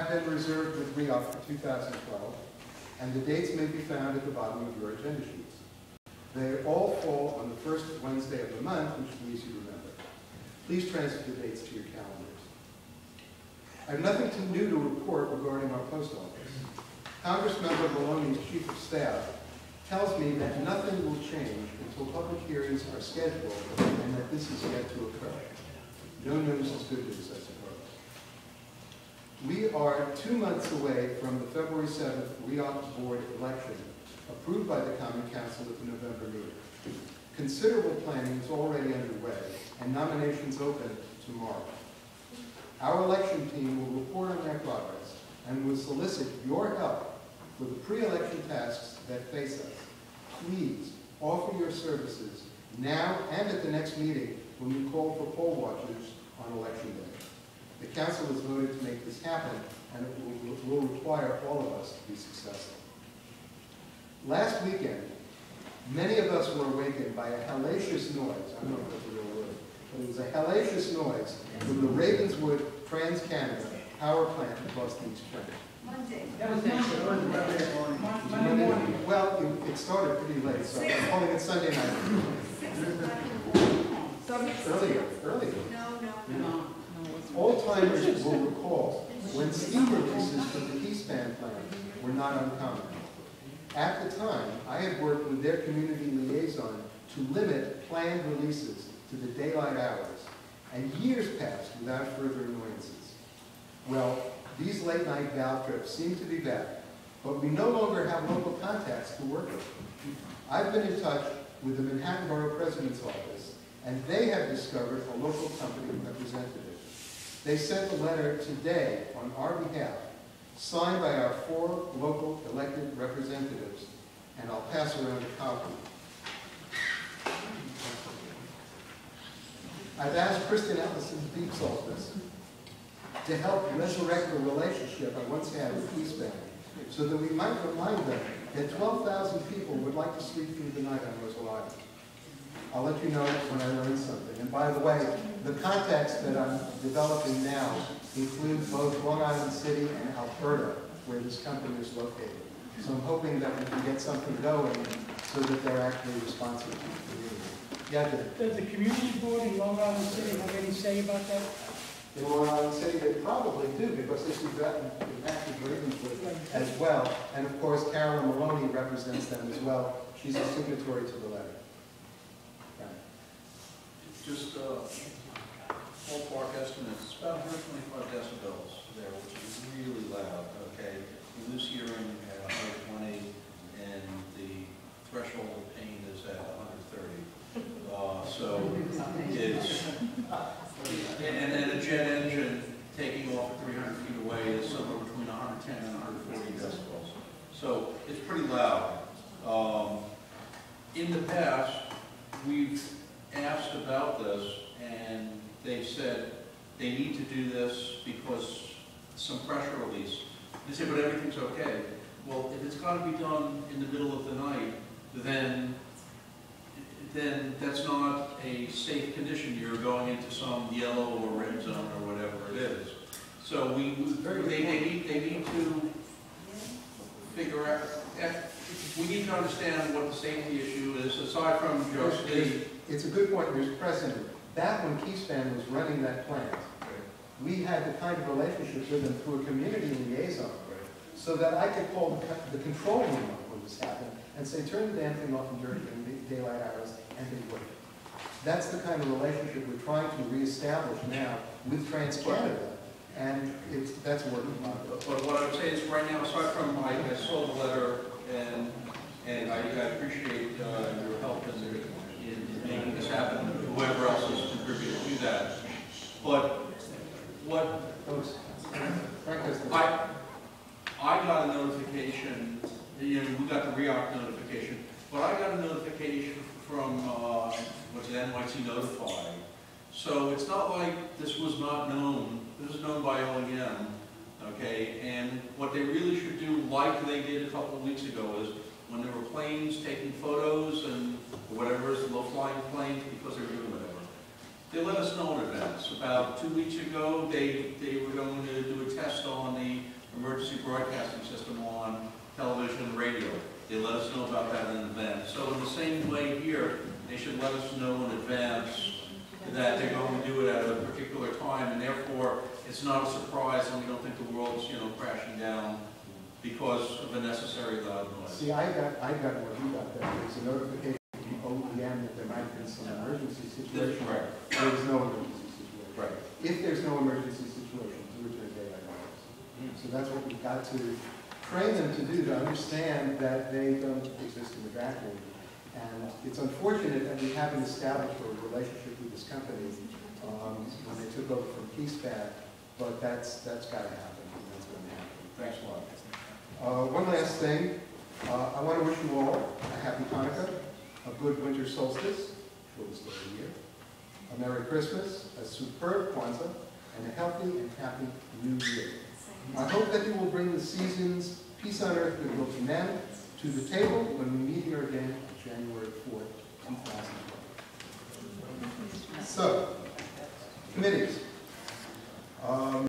have been reserved with RIRA for 2012, and the dates may be found at the bottom of your agenda sheets. They all fall on the first Wednesday of the month, which is easy to remember. Please transfer the dates to your calendars. I have nothing new to report regarding our post office. Congressmember Maloney's chief of staff tells me that nothing will change until public hearings are scheduled and that this is yet to occur. No news is good news, I suppose. We are 2 months away from the February 7th RIRA board election, approved by the Common Council at the November meeting. Considerable planning is already underway, and nominations open tomorrow. Our election team will report on their progress and will solicit your help for the pre-election tasks that face us. Please offer your services now and at the next meeting when we call for poll watchers on election day. The Council has voted to make this happen, and it will require all of us to be successful. Last weekend, many of us were awakened by a hellacious noise. I don't know if that's a real word, but it was a hellacious noise from the Ravenswood Trans-Canada power plant across the East Trench. Monday. That was Monday morning. Well, it started pretty late, so I'm calling it Sunday night. Earlier. No. Old-timers will recall when steam releases from the Keyspan plant were not uncommon. At the time, I had worked with their community liaison to limit planned releases to the daylight hours, and years passed without further annoyances. Well, these late-night valve trips seem to be back, but we no longer have local contacts to work with. I've been in touch with the Manhattan Borough President's office, and they have discovered a local company representative. They sent a letter today on our behalf, signed by our 4 local elected representatives, and I'll pass around a copy. I've asked Kristen Ellison's Beep's office to help resurrect the relationship I once had with Keyspan, so that we might remind them that 12,000 people would like to sleep through the night on Roswell Island. I'll let you know when I learn something. And by the way, the contacts that I'm developing now include both Long Island City and Alberta, where this company is located. So I'm hoping that we can get something going so that they're actually responsive to the community. Yeah, Does the community board in Long Island City have any say about that? in Long Island City, they probably do, because this is active Ravenswood as well. And of course, Carolyn Maloney represents them as well. She's a signatory to the letter. Just ballpark estimates, it's about 125 decibels there, which is really loud, okay? You lose hearing at 120, and the threshold of pain is at 130. So it's, and a jet engine taking off at 300 feet away is somewhere between 110 and 140 decibels. So it's pretty loud. In the past, we've asked about this, and they said they need to do this because some pressure release. They say, but everything's okay. Well, if it's got to be done in the middle of the night, then that's not a safe condition. You're going into some yellow or red zone or whatever it is. So they need to figure out. We need to understand what the safety issue is, aside from just the. It's a good point, Mr. President. Back when Keyspan was running that plant, we had the kind of relationship with them through a community liaison, so that I could call the control room up when this happened and say, turn the damn thing off during the daylight hours, and they would. That's the kind of relationship we're trying to reestablish now with TransCanada, and that's working. But what I would say is, right now, aside from I saw the letter, and I appreciate your help in making this happen, whoever else has contributed to that. But what I got a notification, we got the REOC notification, but I got a notification from what's it, NYC Notify. So it's not like this was not known. This is known by OEM, okay? And what they really should do, like they did a couple of weeks ago, is when there were planes taking photos and whatever is low-flying planes, because they were doing whatever, they let us know in advance. About 2 weeks ago, they were going to do a test on the know about that in advance. So in the same way here, they should let us know in advance that they're going to do it at a particular time, and therefore it's not a surprise, and we don't think the world's, crashing down because of a necessary loud noise. See, I got what you got there. There's a notification from OEM that there might be some emergency situation. Right. There is no emergency situation. Right. If there's no emergency situation, do it during daylight hours. So that's what we've got to train them to do, to understand that they don't exist in a vacuum. And it's unfortunate that we haven't established a relationship with this company when they took over from PSPAC, but that's got to happen, and that's going to happen. Thanks a lot. One last thing, I want to wish you all a happy Hanukkah, a good winter solstice, shortest day of the year, a Merry Christmas, a superb Kwanzaa, and a healthy and happy New Year. I hope that you will bring the season's peace on earth, goodwill to men to the table when we meet here again on January 4th, 2012. So, committees.